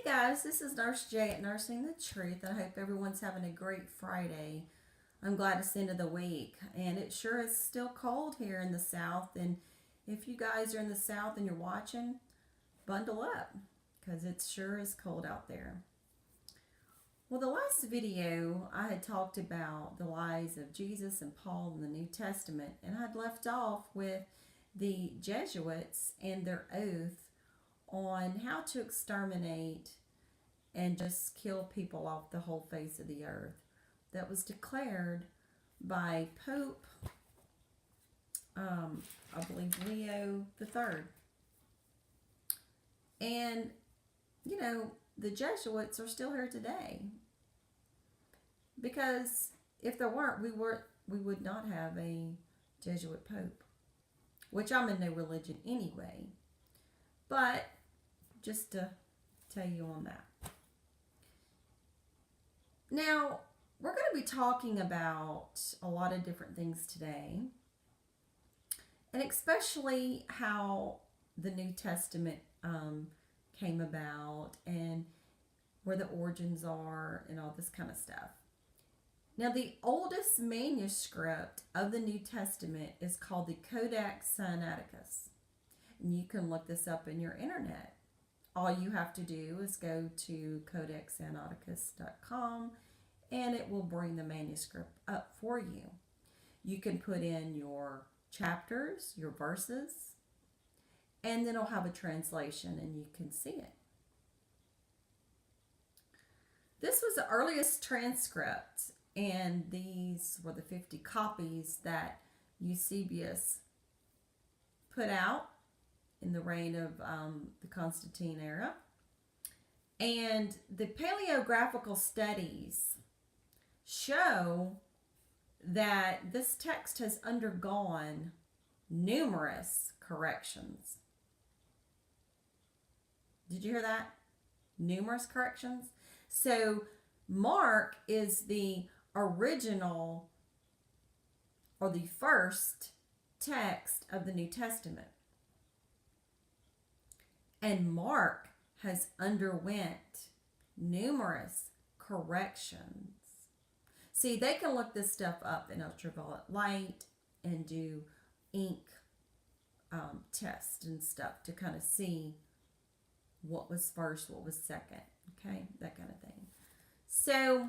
Hey guys, this is Nurse Jay at Nursing the Truth. I hope everyone's having a great Friday. I'm glad it's the end of the week, and it sure is still cold here in the South. And if you guys are in the South and you're watching, bundle up because it sure is cold out there. Well, the last video I had talked about the lies of Jesus and Paul in the New Testament, and I'd left off with the Jesuits and their oath on how to exterminate and just kill people off the whole face of the earth. That was declared by Pope, I believe, Leo the Third. And, the Jesuits are still here today. Because if there weren't, we would not have a Jesuit Pope. Which I'm in no religion anyway. But just to tell you on that. Now, we're going to be talking about a lot of different things today, and especially how the New Testament came about and where the origins are and all this kind of stuff. Now, the oldest manuscript of the New Testament is called the Codex Sinaiticus, and you can look this up in your internet. All you have to do is go to codexsinaiticus.com and it will bring the manuscript up for you. You can put in your chapters, your verses, and then it'll have a translation and you can see it. This was the earliest transcript, and these were the 50 copies that Eusebius put out in the reign of the Constantine era. And the paleographical studies show that this text has undergone numerous corrections. Did you hear that? Numerous corrections. So Mark is the original or the first text of the New Testament. And Mark has underwent numerous corrections. See, they can look this stuff up in ultraviolet light and do ink tests and stuff to kind of see what was first, what was second, okay, that kind of thing. So,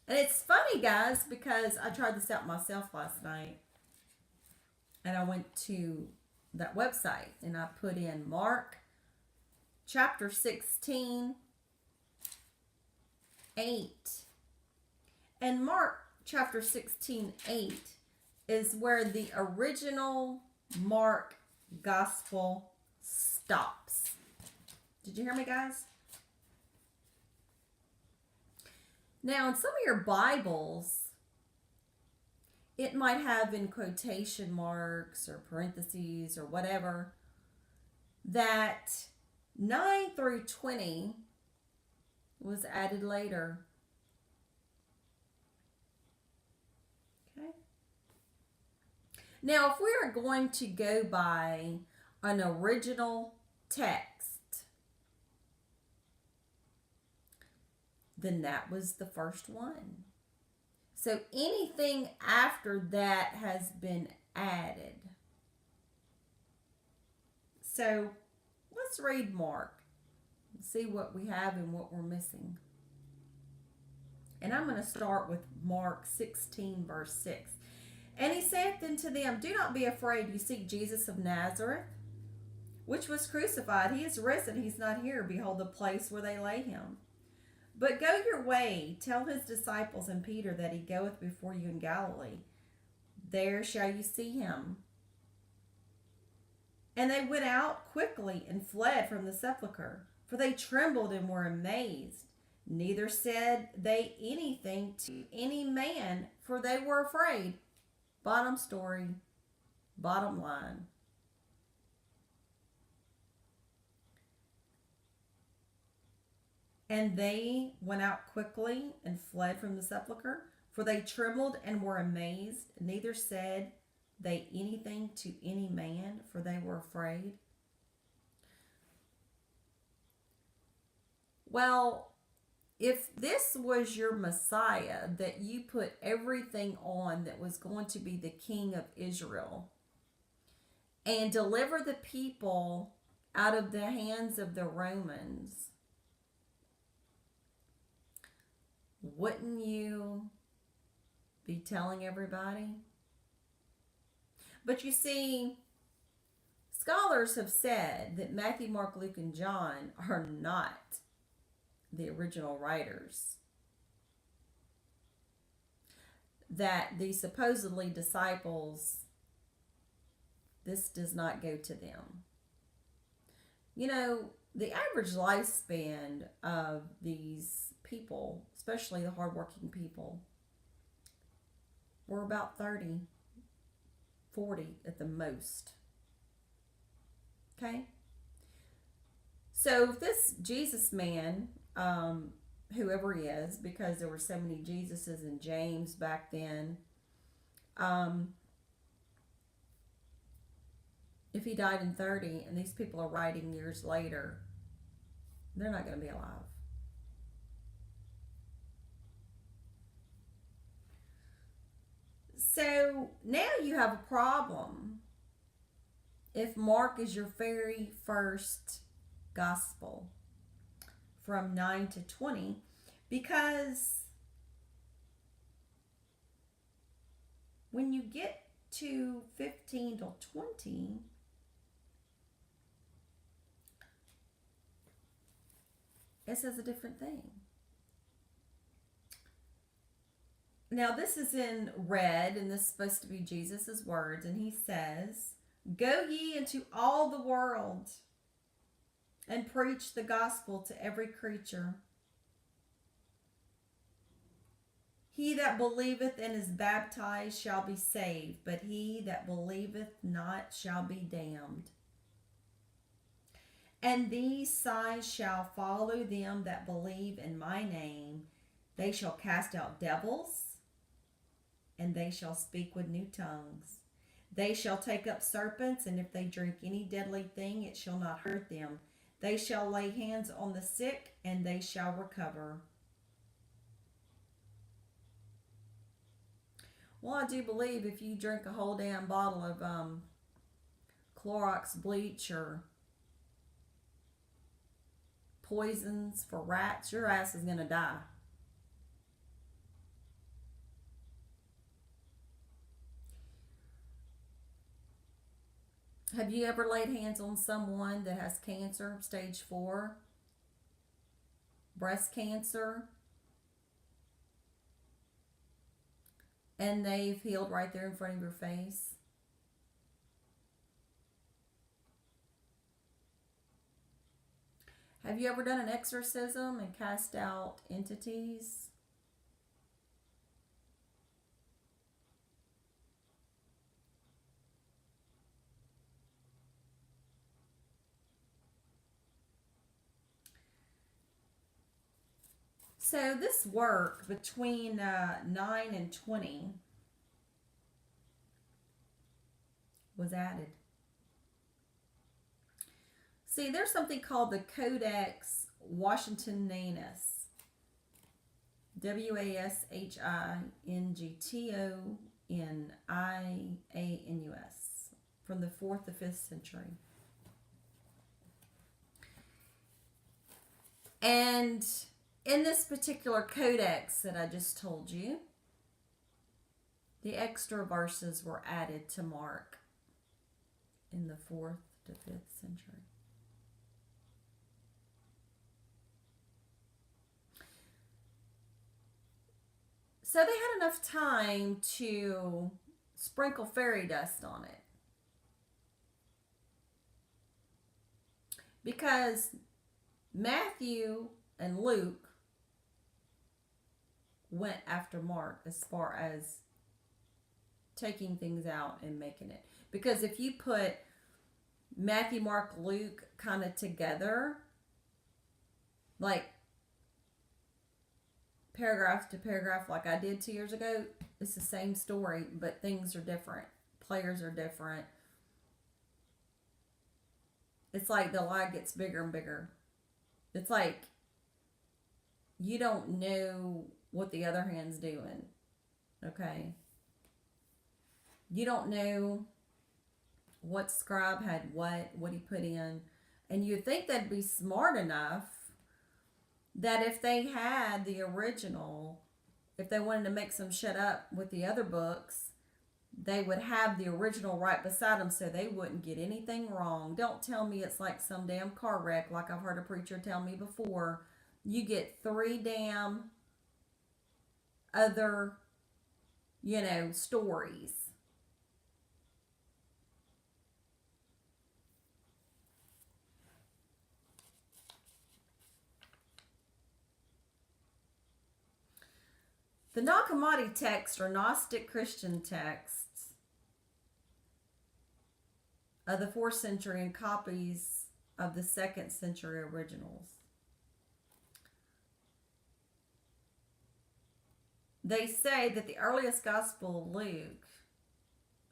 and it's funny, guys, because I tried this out myself last night, and I went to that website and I put in Mark chapter 16, 8. And Mark chapter 16, 8 is where the original Mark gospel stops. Did you hear me, guys? Now, in some of your Bibles, it might have in quotation marks or parentheses or whatever that 9 through 20 was added later. Okay. Now, if we are going to go by an original text, then that was the first one. So anything after that has been added. So let's read Mark and see what we have and what we're missing. And I'm going to start with Mark 16, verse 6. And he saith unto them, Do not be afraid, you seek Jesus of Nazareth, which was crucified. He is risen, he's not here. Behold the place where they lay him. But go your way, tell his disciples and Peter that he goeth before you in Galilee. There shall you see him. And they went out quickly and fled from the sepulchre, for they trembled and were amazed. Neither said they anything to any man, for they were afraid. Bottom story, bottom line. And they went out quickly and fled from the sepulchre, for they trembled and were amazed. Neither said they anything to any man, for they were afraid. Well, if this was your Messiah that you put everything on that was going to be the king of Israel and deliver the people out of the hands of the Romans, wouldn't you be telling everybody? But you see, scholars have said that Matthew, Mark, Luke, and John are not the original writers. That the supposedly disciples, this does not go to them. You know, the average lifespan of these people, especially the hardworking people, were about 30, 40 at the most. Okay? So if this Jesus man, whoever he is, because there were so many Jesuses and James back then, if he died in 30 and these people are writing years later, they're not going to be alive. So now you have a problem if Mark is your very first gospel from 9 to 20, because when you get to 15 to 20, it says a different thing. Now, this is in red, and this is supposed to be Jesus' words, and he says, "Go ye into all the world and preach the gospel to every creature. He that believeth and is baptized shall be saved, but he that believeth not shall be damned. And these signs shall follow them that believe in my name. They shall cast out devils, and they shall speak with new tongues. They shall take up serpents, and if they drink any deadly thing, it shall not hurt them. They shall lay hands on the sick, and they shall recover." Well, I do believe if you drink a whole damn bottle of Clorox bleach or poisons for rats, your ass is going to die. Have you ever laid hands on someone that has cancer, stage 4, breast cancer, and they've healed right there in front of your face? Have you ever done an exorcism and cast out entities? So this work between 9 and 20 was added. See, there's something called the Codex Washingtonanus. Washingtoninianus from the 4th to 5th century. And in this particular codex that I just told you, the extra verses were added to Mark in the 4th to 5th century. So they had enough time to sprinkle fairy dust on it. Because Matthew and Luke went after Mark as far as taking things out and making it. Because if you put Matthew, Mark, Luke kind of together, like paragraph to paragraph, like I did 2 years ago, it's the same story, but things are different. Players are different. It's like the lie gets bigger and bigger. It's like you don't know what the other hand's doing. Okay? You don't know what scribe had what he put in. And you'd think they'd be smart enough that if they had the original, if they wanted to make some shit up with the other books, they would have the original right beside them so they wouldn't get anything wrong. Don't tell me it's like some damn car wreck like I've heard a preacher tell me before. You get 3 damn other, stories. The Nag Hammadi texts are Gnostic Christian texts of the 4th century and copies of the 2nd century originals. They say that the earliest Gospel of Luke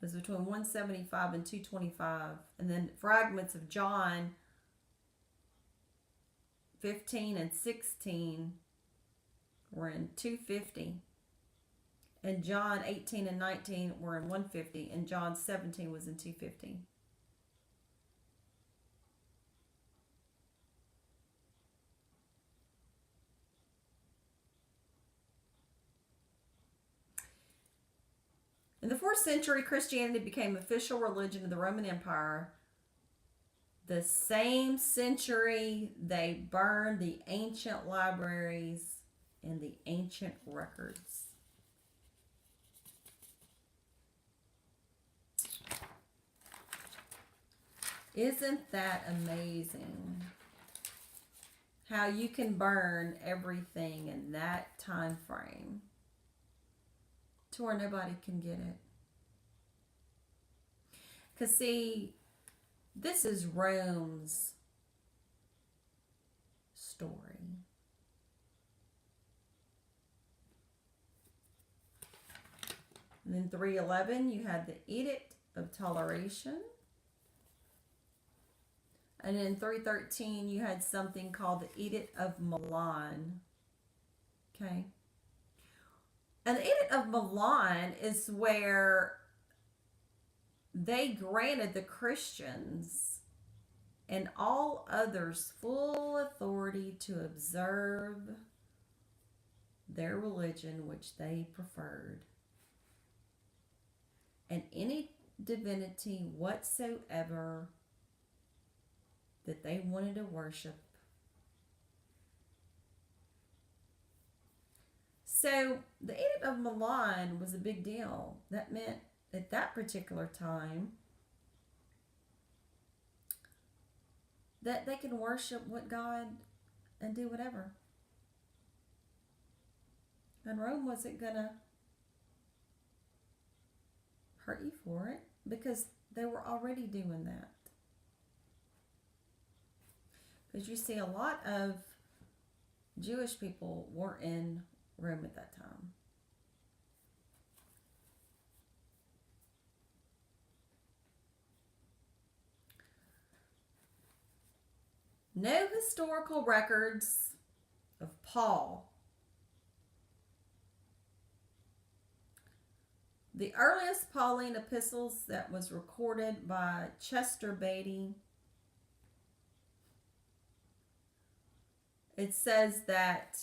was between 175 and 225, and then fragments of John 15 and 16 were in 250, and John 18 and 19 were in 150, and John 17 was in 250. In the 4th century, Christianity became official religion of the Roman Empire. The same century they burned the ancient libraries and the ancient records. Isn't that amazing? How you can burn everything in that time frame to where nobody can get it. Because, see, this is Rome's story. And then 311, you had the Edict of Toleration. And in 313, you had something called the Edict of Milan. Okay. And the Edict of Milan is where they granted the Christians and all others full authority to observe their religion which they preferred. And any divinity whatsoever that they wanted to worship. So the Edict of Milan was a big deal. That meant at that particular time that they could worship what God and do whatever. And Rome wasn't going to hurt you for it because they were already doing that. Because you see, a lot of Jewish people were in Rome at that time. No historical records of Paul. The earliest Pauline epistles that was recorded by Chester Beatty, it says that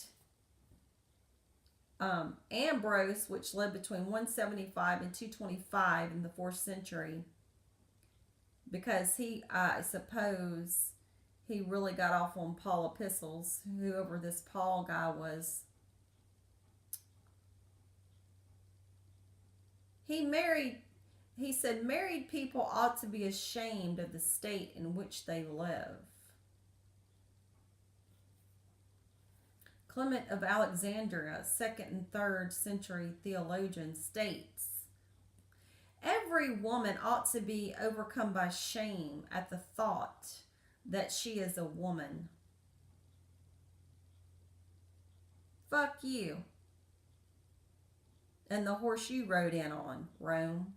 Ambrose, which lived between 175 and 225 in the 4th century, because I suppose he really got off on Paul epistles, whoever this Paul guy was. He said married people ought to be ashamed of the state in which they live. Clement of Alexandria, 2nd and 3rd century theologian, states, every woman ought to be overcome by shame at the thought that she is a woman. Fuck you. And the horse you rode in on, Rome.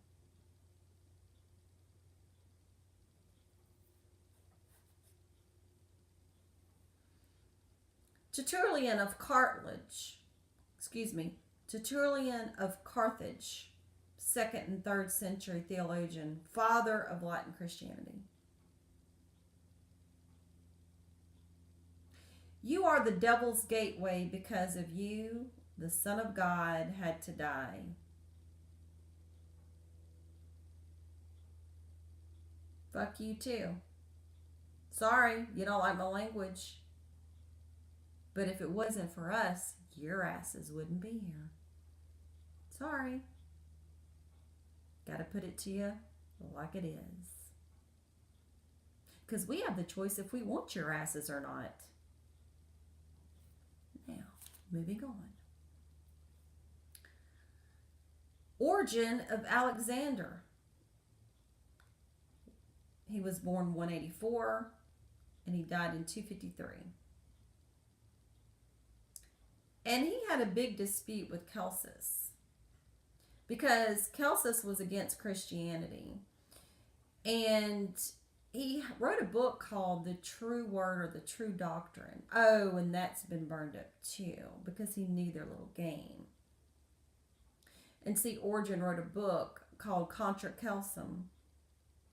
Tertullian of Carthage, excuse me, Tertullian of Carthage, 2nd and 3rd century theologian, father of Latin Christianity. You are the devil's gateway. Because of you, the Son of God had to die. Fuck you too. Sorry, you don't like my language. But if it wasn't for us, your asses wouldn't be here. Sorry. Gotta put it to you like it is. Because we have the choice if we want your asses or not. Now, moving on. Origen of Alexander. He was born 184 and he died in 253. And he had a big dispute with Celsus because Celsus was against Christianity. And he wrote a book called The True Word or The True Doctrine. Oh, and that's been burned up too because he knew their little game. And see, Origen wrote a book called Contra Celsum,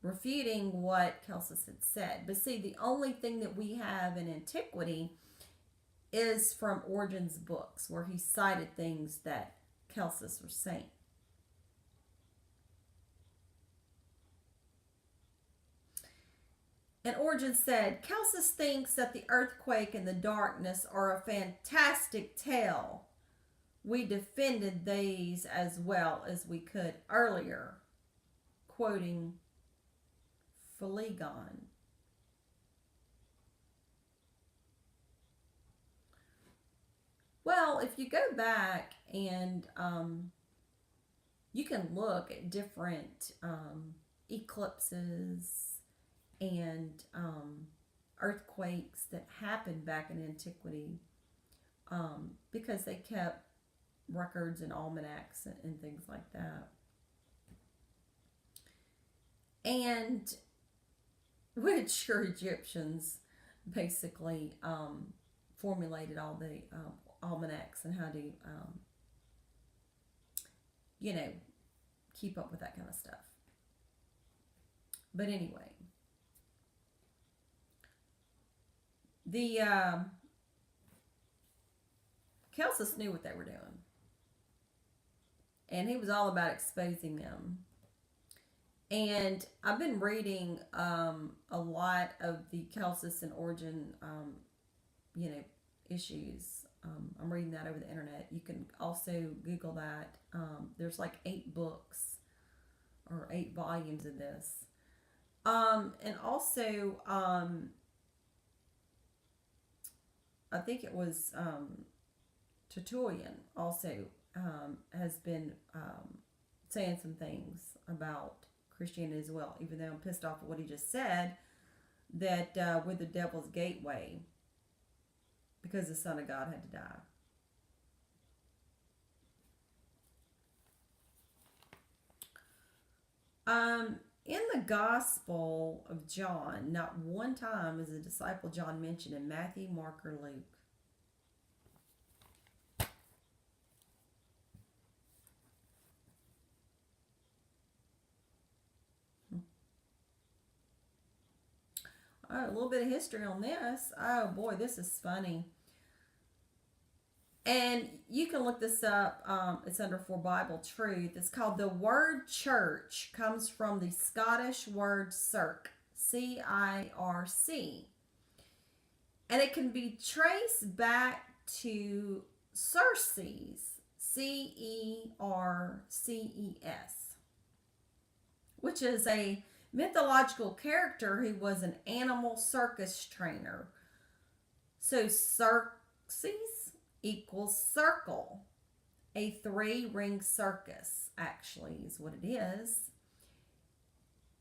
refuting what Celsus had said. But see, the only thing that we have in antiquity is from Origen's books, where he cited things that Celsus was saying. And Origen said, Celsus thinks that the earthquake and the darkness are a fantastic tale. We defended these as well as we could earlier, quoting Phlegon. Well, if you go back and you can look at different eclipses and earthquakes that happened back in antiquity, because they kept records and almanacs and things like that. And which your Egyptians basically formulated all the almanacs and how to, keep up with that kind of stuff. But anyway, the Celsus knew what they were doing. And he was all about exposing them. And I've been reading a lot of the Celsus and Origen, issues. I'm reading that over the internet. You can also Google that. There's like 8 books or 8 volumes of this. And also, I think it was Tertullian also has been saying some things about Christianity as well, even though I'm pissed off at what he just said, that we're the devil's gateway because the Son of God had to die. In the Gospel of John, not one time is the disciple John mentioned in Matthew, Mark, or Luke. Oh, a little bit of history on this. Oh boy, this is funny. And you can look this up. It's under For Bible Truth. It's called The Word Church. Comes from the Scottish word circ, C-I-R-C. And it can be traced back to Cerces, C-E-R-C-E-S, which is a mythological character who was an animal circus trainer. So Cerces equals circle. A 3-ring circus, actually, is what it is.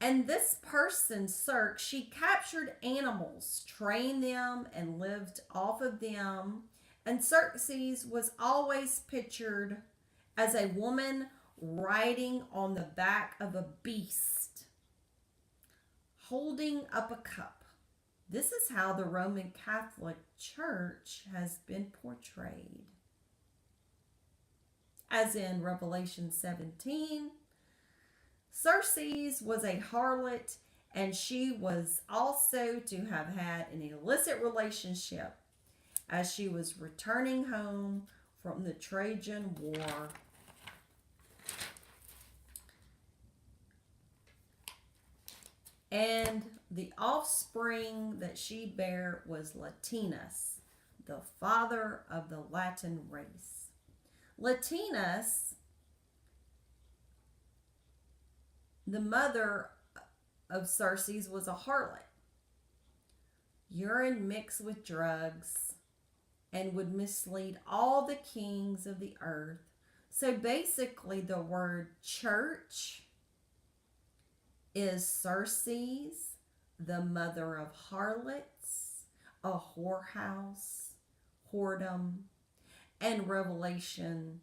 And this person, Circe, she captured animals, trained them, and lived off of them. And Xerxes was always pictured as a woman riding on the back of a beast, holding up a cup. This is how the Roman Catholic Church has been portrayed. As in Revelation 17, Circe was a harlot, and she was also to have had an illicit relationship as she was returning home from the Trojan War. And the offspring that she bare was Latinus, the father of the Latin race. Latinus, the mother of Circe, was a harlot. Urine mixed with drugs and would mislead all the kings of the earth. So basically, the word church is Circe's, the mother of harlots, a whorehouse, whoredom, and Revelation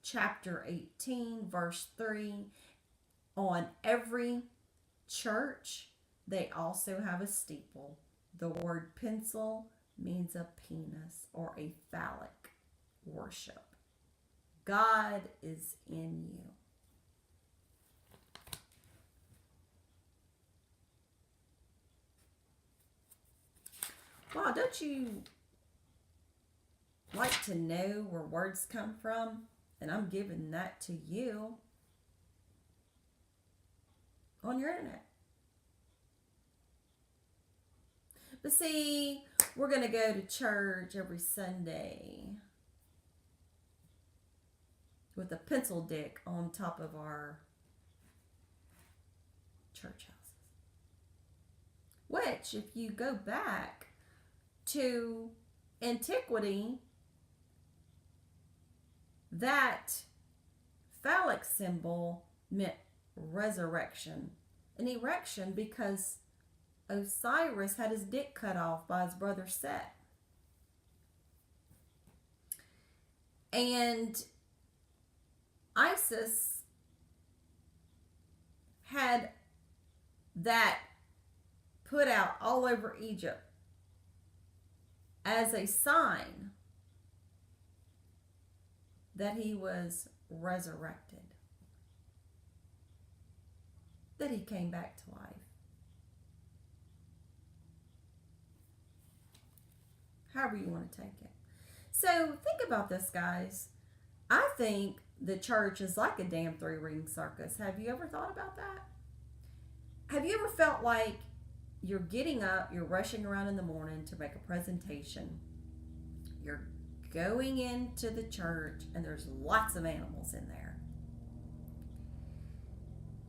chapter 18, verse 3. On every church, they also have a steeple. The word pencil means a penis or a phallic worship. God is in you. Wow, don't you like to know where words come from? And I'm giving that to you on your internet. But see, we're going to go to church every Sunday with a pencil dick on top of our church houses. Which, if you go back to antiquity, that phallic symbol meant resurrection. An erection because Osiris had his dick cut off by his brother Set. And Isis had that put out all over Egypt as a sign that he was resurrected, that he came back to life. However you want to take it. So think about this, guys. I think the church is like a damn three-ring circus. Have you ever thought about that? Have you ever felt like you're getting up, you're rushing around in the morning to make a presentation, you're going into the church, and there's lots of animals in there.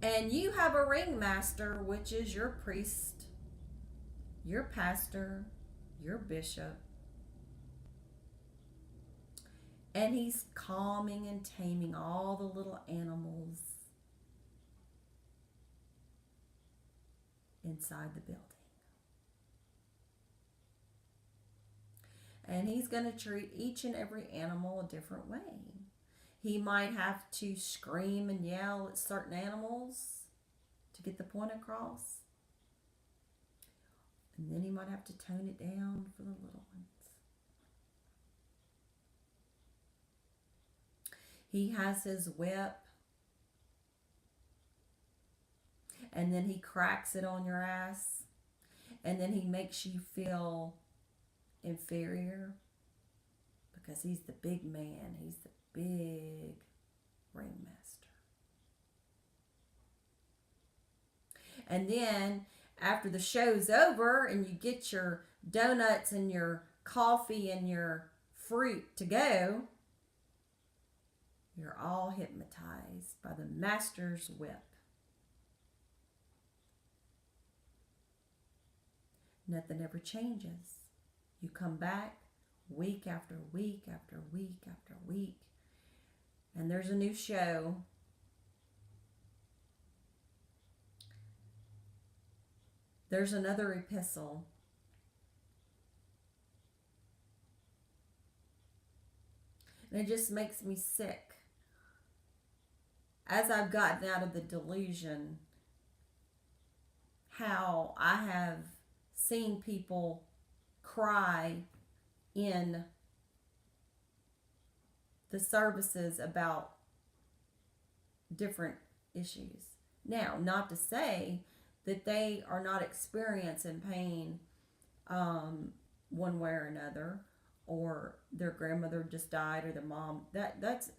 And you have a ringmaster, which is your priest, your pastor, your bishop. And he's calming and taming all the little animals inside the building. And he's going to treat each and every animal a different way. He might have to scream and yell at certain animals to get the point across. And then he might have to tone it down for the little ones. He has his whip. And then he cracks it on your ass. And then he makes you feel inferior because he's the big man. He's the big ringmaster. And then after the show's over and you get your donuts and your coffee and your fruit to go, you're all hypnotized by the master's whip. Nothing ever changes. You come back week after week after week after week, and there's a new show. There's another epistle. And it just makes me sick. As I've gotten out of the delusion, how I have seen people cry in the services about different issues. Now, not to say that they are not experiencing pain one way or another, or their grandmother just died, or their mom. That's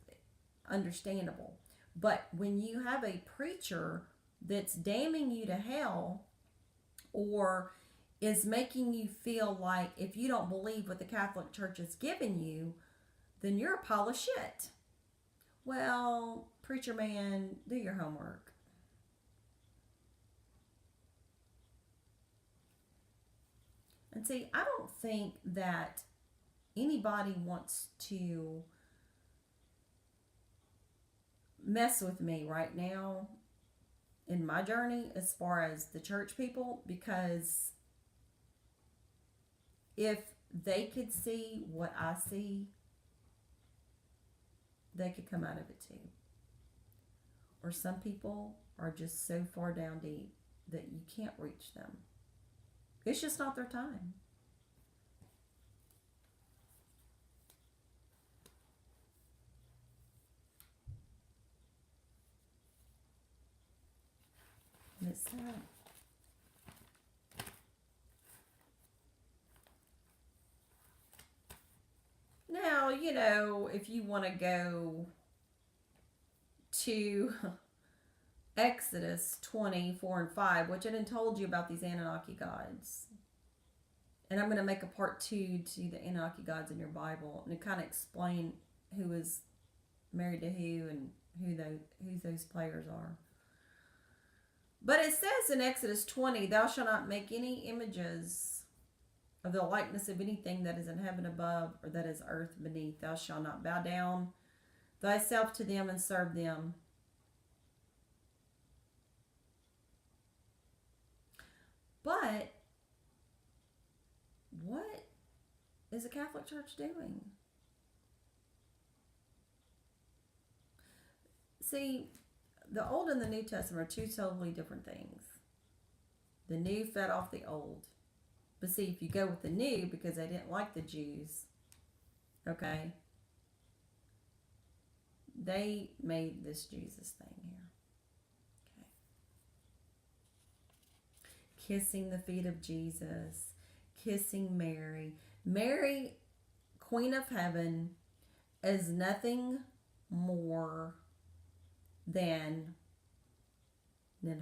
understandable. But when you have a preacher that's damning you to hell, or is making you feel like if you don't believe what the Catholic Church has given you, then you're a pile of shit. Well, preacher man, do your homework. And see, I don't think that anybody wants to mess with me right now in my journey as far as the church people, because if they could see what I see, they could come out of it too. Or some people are just so far down deep that you can't reach them. It's just not their time. And it's sad. Now, if you want to go to Exodus 20:4 and 5, which I didn't told you about these Anunnaki gods. And I'm going to make a part 2 to the Anunnaki gods in your Bible, and to kind of explain who is married to who and who those players are. But it says in Exodus 20, thou shalt not make any images of the likeness of anything that is in heaven above, or that is earth beneath. Thou shalt not bow down thyself to them and serve them. But what is the Catholic Church doing? See, the Old and the New Testament are two totally different things. The new fed off the old. But see, if you go with the new, because they didn't like the Jews, okay, they made this Jesus thing here. Okay. Kissing the feet of Jesus, kissing Mary. Mary, Queen of Heaven, is nothing more than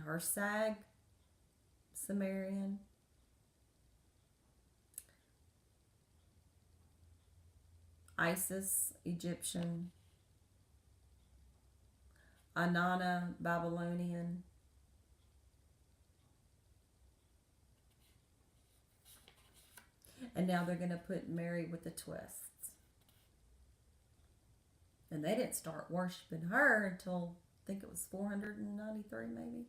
her Sag, Sumerian, Isis, Egyptian, Anana, Babylonian. And now they're going to put Mary with the twists. And they didn't start worshiping her until, I think it was 493 maybe.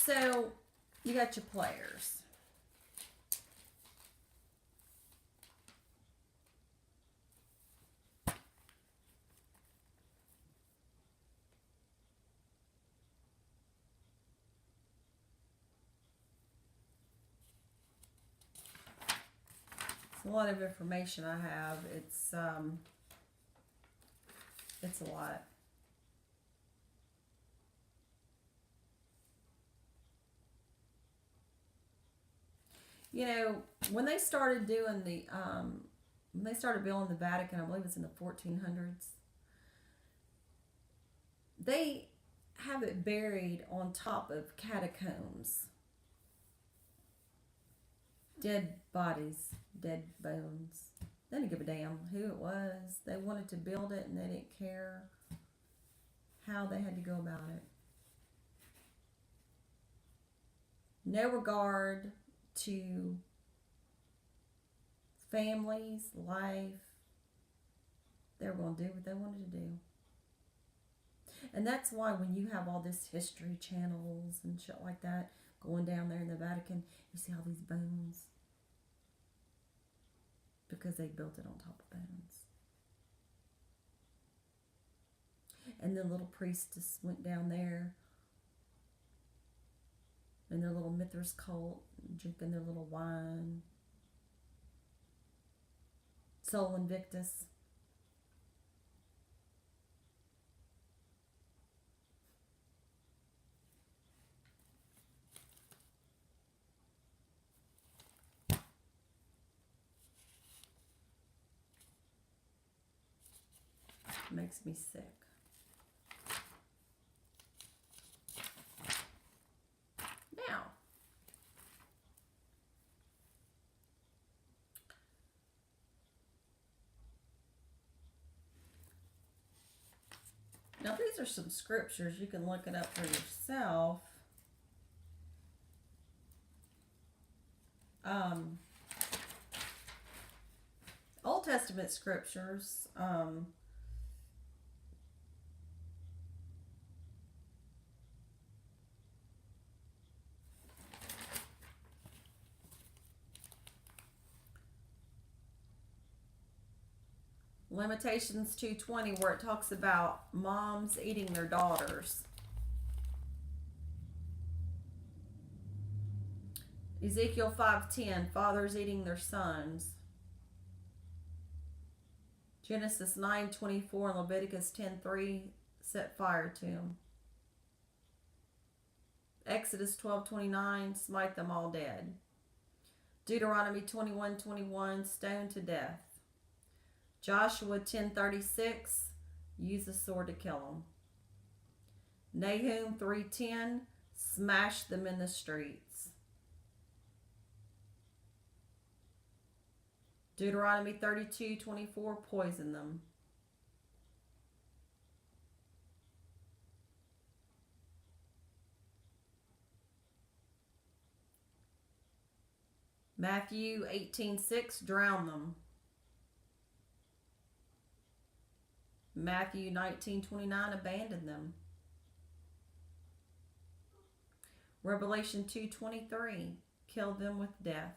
So, you got your players. It's a lot of information I have. It's a lot. When they started doing when they started building the Vatican, I believe it's in the 1400s, they have it buried on top of catacombs. Dead bodies, dead bones. They didn't give a damn who it was. They wanted to build it, and they didn't care how they had to go about it. No regard to families, life. They were going to do what they wanted to do. And that's why when you have all this history channels and shit like that going down there in the Vatican, you see all these bones. because they built it on top of bones. And the little priestess went down there in their little Mithras cult, drinking their little wine. Sol Invictus. Makes me sick. Now these are some scriptures. You can look it up for yourself. Old Testament scriptures. Lamentations 2:20, where it talks about moms eating their daughters. Ezekiel 5:10, fathers eating their sons. Genesis 9:24 and Leviticus 10:3, set fire to them. Exodus 12:29, smite them all dead. Deuteronomy 21:21, stone to death. Joshua 10:36, use the sword to kill them. Nahum 3:10, smash them in the streets. Deuteronomy 32:24, poison them. Matthew 18:6, drown them. Matthew 19:29, abandon them. Revelation 2:23, kill them with death.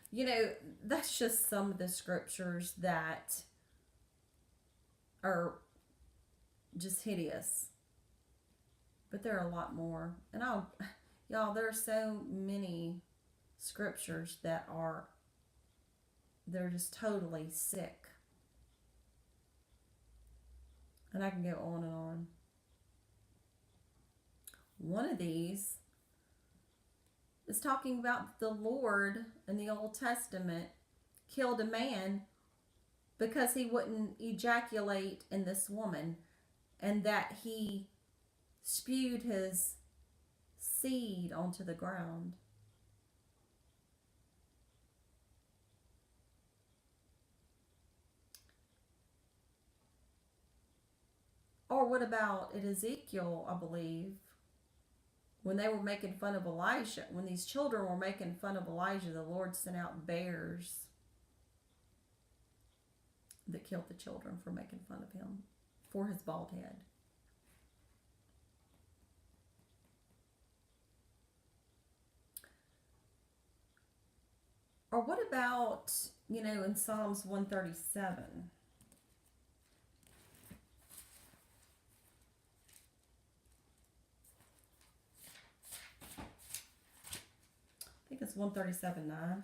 You know, that's just some of the scriptures that are just hideous. But there are a lot more. And y'all, there are so many scriptures that they're just totally sick. And I can go on and on. One of these is talking about the Lord in the Old Testament killed a man because he wouldn't ejaculate in this woman, and that he spewed his seed onto the ground. Or what about in Ezekiel, I believe, when they were making fun of Elijah, when these children were making fun of Elijah, the Lord sent out bears that killed the children for making fun of him, for his bald head. Or what about, in Psalms 137? I think it's 137:9.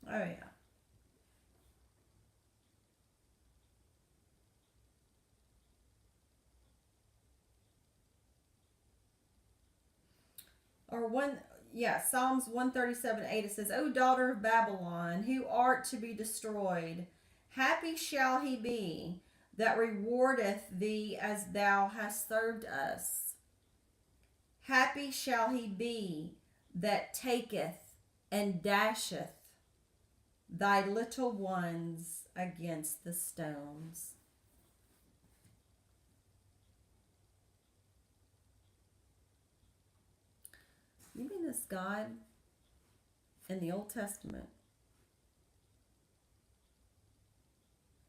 Oh, yeah. Psalms 137:8, it says, O daughter of Babylon, who art to be destroyed, happy shall he be that rewardeth thee as thou hast served us. Happy shall he be that taketh and dasheth thy little ones against the stones. You mean this God in the Old Testament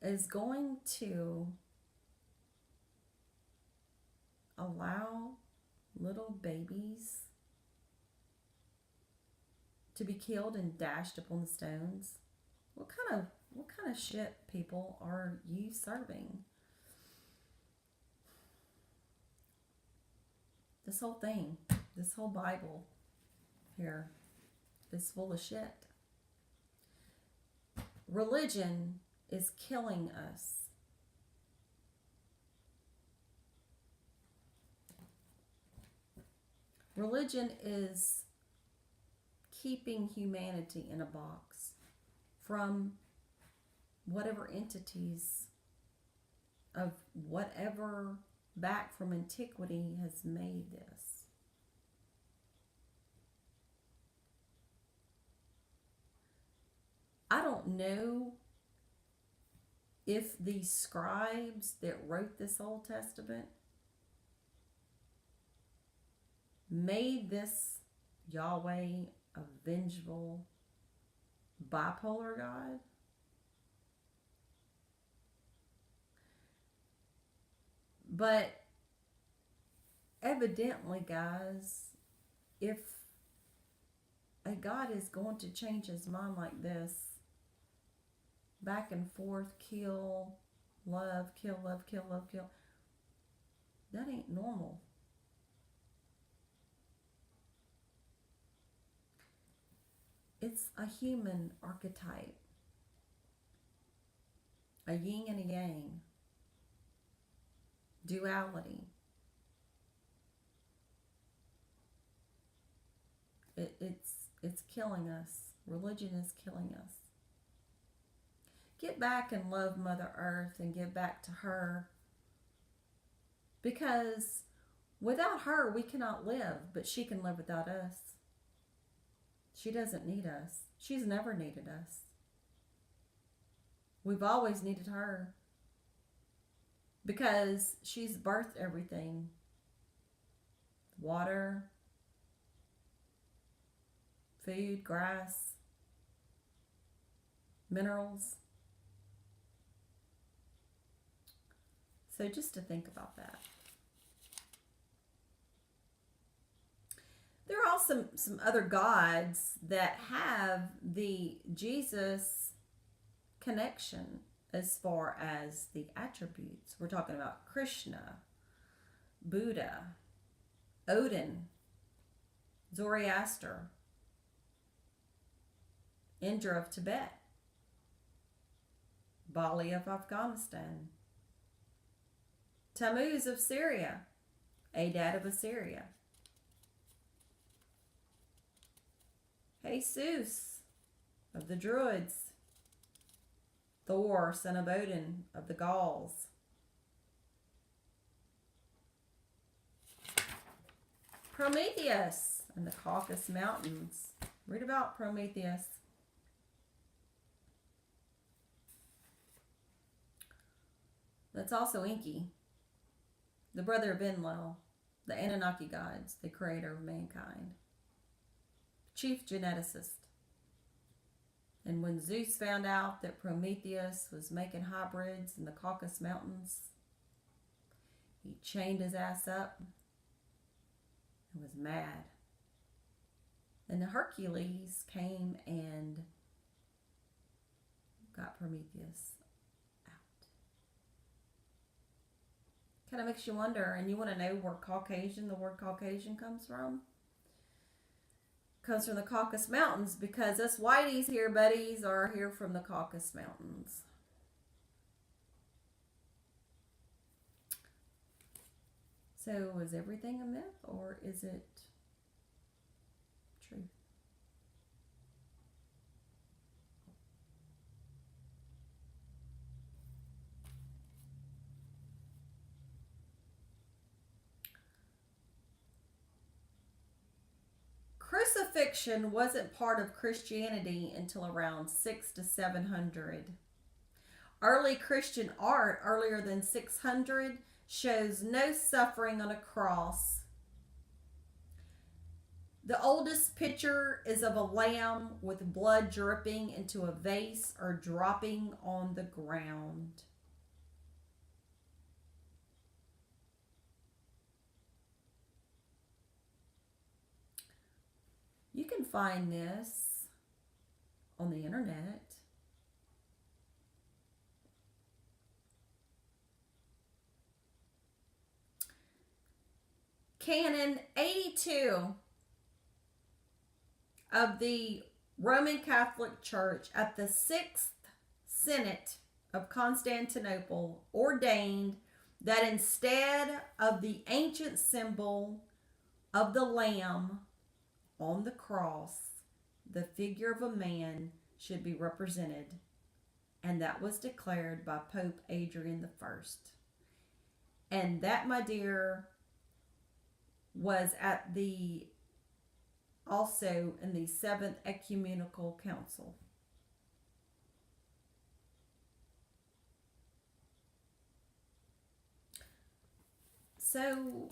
is going to allow little babies to be killed and dashed upon the stones? What kind of shit people are you serving? This whole thing, this whole Bible here is full of shit. Religion is killing us. Religion is keeping humanity in a box from whatever entities of whatever back from antiquity has made this. I don't know if these scribes that wrote this Old Testament made this Yahweh a vengeful, bipolar God. But evidently, guys, if a God is going to change his mind like this, back and forth, kill, love, kill, love, kill, love, kill, that ain't normal. It's a human archetype, a yin and a yang, duality. It's killing us. Religion is killing us. Get back and love Mother Earth and give back to her, because without her we cannot live, but she can live without us. She doesn't need us. She's never needed us. We've always needed her, because she's birthed everything. Water, food, grass, minerals. So just to think about that. There are also some other gods that have the Jesus connection as far as the attributes. We're talking about Krishna, Buddha, Odin, Zoroaster, Indra of Tibet, Bali of Afghanistan, Tammuz of Syria, Adad of Assyria, Jesus of the Druids, Thor, son of Odin of the Gauls, Prometheus and the Caucasus Mountains. Read about Prometheus. That's also Enki, the brother of Enlil, the Anunnaki gods, the creator of mankind, chief geneticist. And when Zeus found out that Prometheus was making hybrids in the Caucasus Mountains, he chained his ass up and was mad. And the Hercules came and got Prometheus out. Kind of makes you wonder, and you want to know where Caucasian, the word Caucasian comes from? Comes from the Caucasus Mountains, because us whiteys here, buddies, are here from the Caucasus Mountains. So is everything a myth, or is it truth? Crucifixion wasn't part of Christianity until around 600 to 700. Early Christian art, earlier than 600, shows no suffering on a cross. The oldest picture is of a lamb with blood dripping into a vase or dropping on the ground. You can find this on the internet. Canon 82 of the Roman Catholic Church at the Sixth Synod of Constantinople ordained that instead of the ancient symbol of the Lamb on the cross, the figure of a man should be represented, and that was declared by Pope Adrian I. And that, my dear, was at the also in the Seventh Ecumenical Council. So,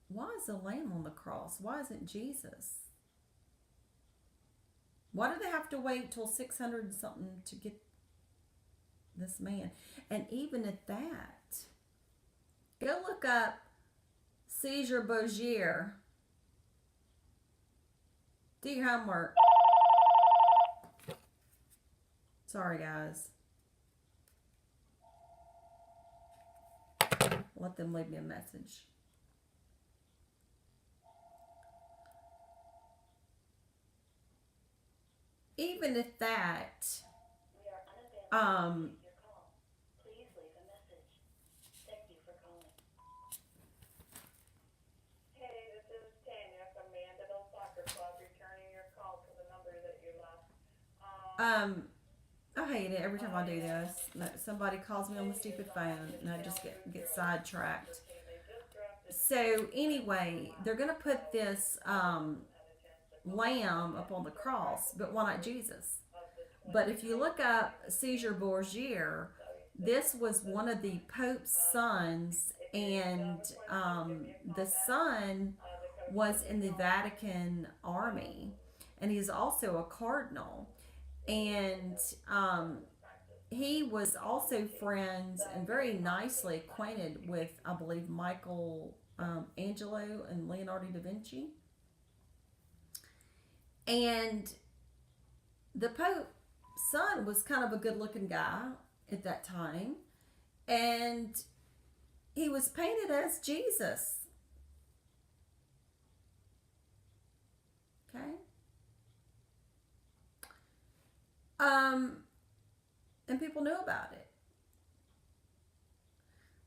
why is the lamb on the cross? Why isn't Jesus? Why do they have to wait till 600 and something to get this man? And even at that, go look up Caesar Borgia. Do your homework. Sorry, guys. Let them leave me a message. Even at that, I hate it every time I do this. Somebody calls me on the stupid phone and I just get sidetracked. So anyway, they're going to put this lamb up on the cross, but why not Jesus? But if you look up Caesar Borgia, this was one of the Pope's sons, and the son was in the Vatican army, and he's also a cardinal. And he was also friends and very nicely acquainted with, I believe, Michael Angelo and Leonardo da Vinci. And the Pope's son was kind of a good-looking guy at that time. And he was painted as Jesus. Okay? And people knew about it.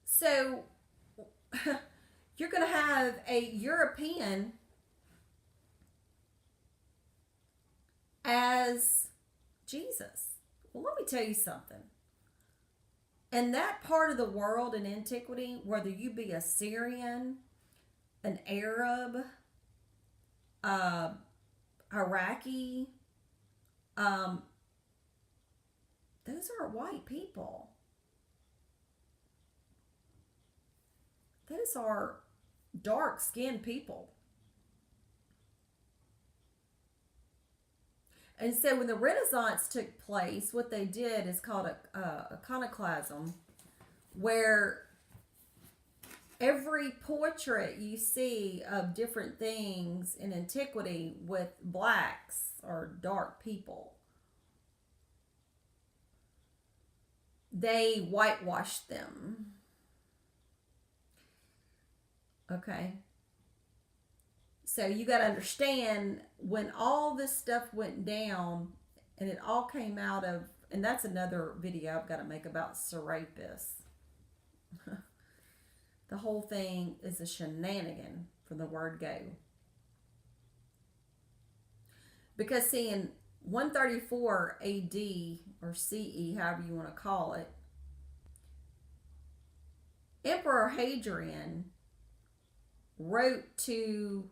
So you're going to have a European as Jesus. Well, let me tell you something. In that part of the world in antiquity, whether you be a Syrian, an Arab, Iraqi, those aren't white people. Those are dark-skinned people. And so when the Renaissance took place, what they did is called a iconoclasm, where every portrait you see of different things in antiquity with blacks or dark people, they whitewashed them. Okay. So you got to understand, when all this stuff went down and it all came out of, and that's another video I've got to make about Serapis. The whole thing is a shenanigan from the word go. Because see, in 134 AD or CE, however you want to call it, Emperor Hadrian wrote to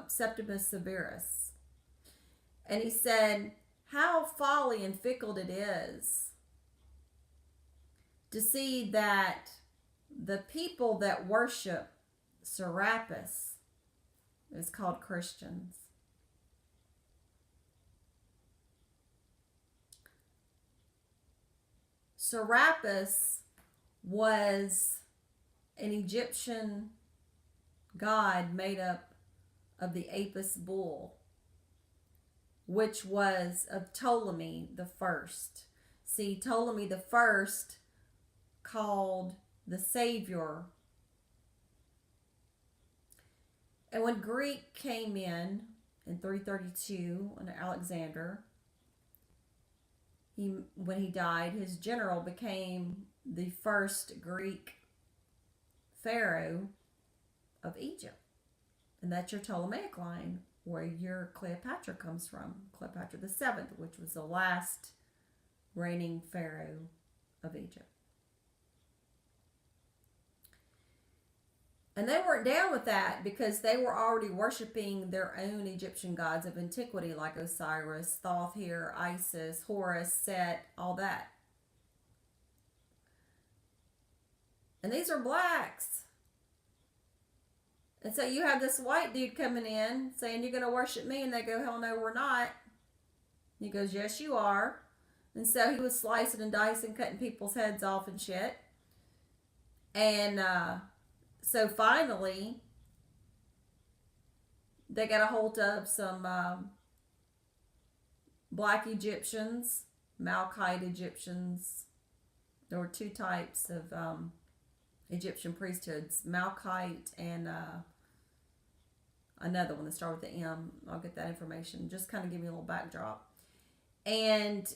Septimus Severus, and he said, how folly and fickle it is to see that the people that worship Serapis is called Christians. Serapis was an Egyptian god made up of the Apis bull, which was of Ptolemy the First. See, Ptolemy the First called the Savior. And when Greek came in 332 under Alexander, when he died, his general became the first Greek pharaoh of Egypt. And that's your Ptolemaic line, where your Cleopatra comes from. Cleopatra the Seventh, which was the last reigning pharaoh of Egypt. And they weren't down with that because they were already worshiping their own Egyptian gods of antiquity like Osiris, Thoth, Isis, Horus, Set, all that. And these are blacks. And so you have this white dude coming in saying, you're going to worship me. And they go, hell no, we're not. He goes, yes, you are. And so he was slicing and dicing, cutting people's heads off and shit. And so finally, they got a hold of some black Egyptians, Malachite Egyptians. There were two types of Egyptian priesthoods, Malachite and another one that started with the M. I'll get that information. Just kind of give you a little backdrop. And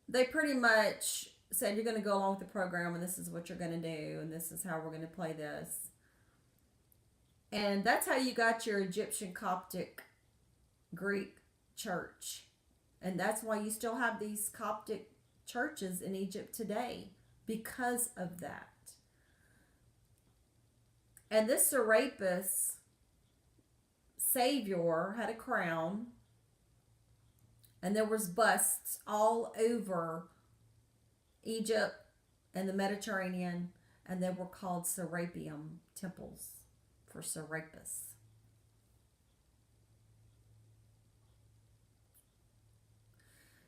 they pretty much said, you're going to go along with the program, and this is what you're going to do, and this is how we're going to play this. And that's how you got your Egyptian Coptic Greek church. And that's why you still have these Coptic churches in Egypt today, because of that. And this Serapis Savior had a crown, and there was busts all over Egypt and the Mediterranean, and they were called Serapeum temples for Serapis.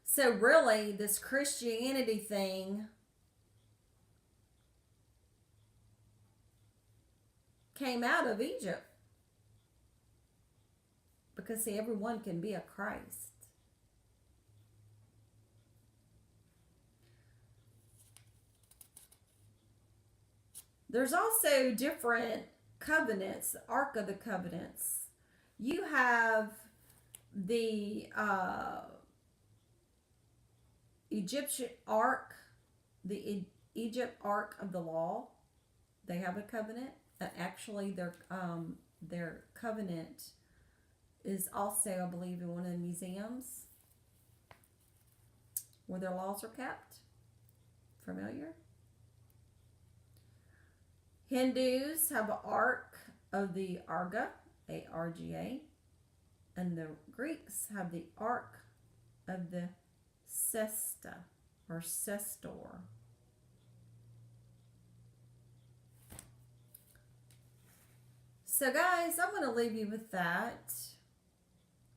So really, this Christianity thing came out of Egypt. Because see, everyone can be a Christ. There's also different covenants, the Ark of the Covenants. You have the Egyptian Ark, the Egypt Ark of the Law. They have a covenant. And actually, their covenant is also, I believe, in one of the museums where their laws are kept. Familiar? Hindus have an Ark of the Arga, A-R-G-A, and the Greeks have the Ark of the Cesta, or Cestor. So guys, I'm going to leave you with that.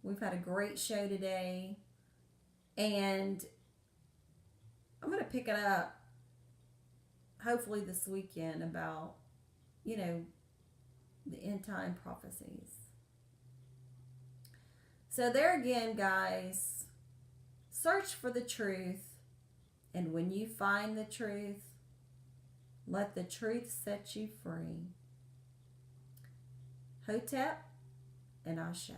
We've had a great show today, and I'm going to pick it up hopefully this weekend about, the end time prophecies. So there again, guys, search for the truth, and when you find the truth, let the truth set you free. Hotep and Ashe.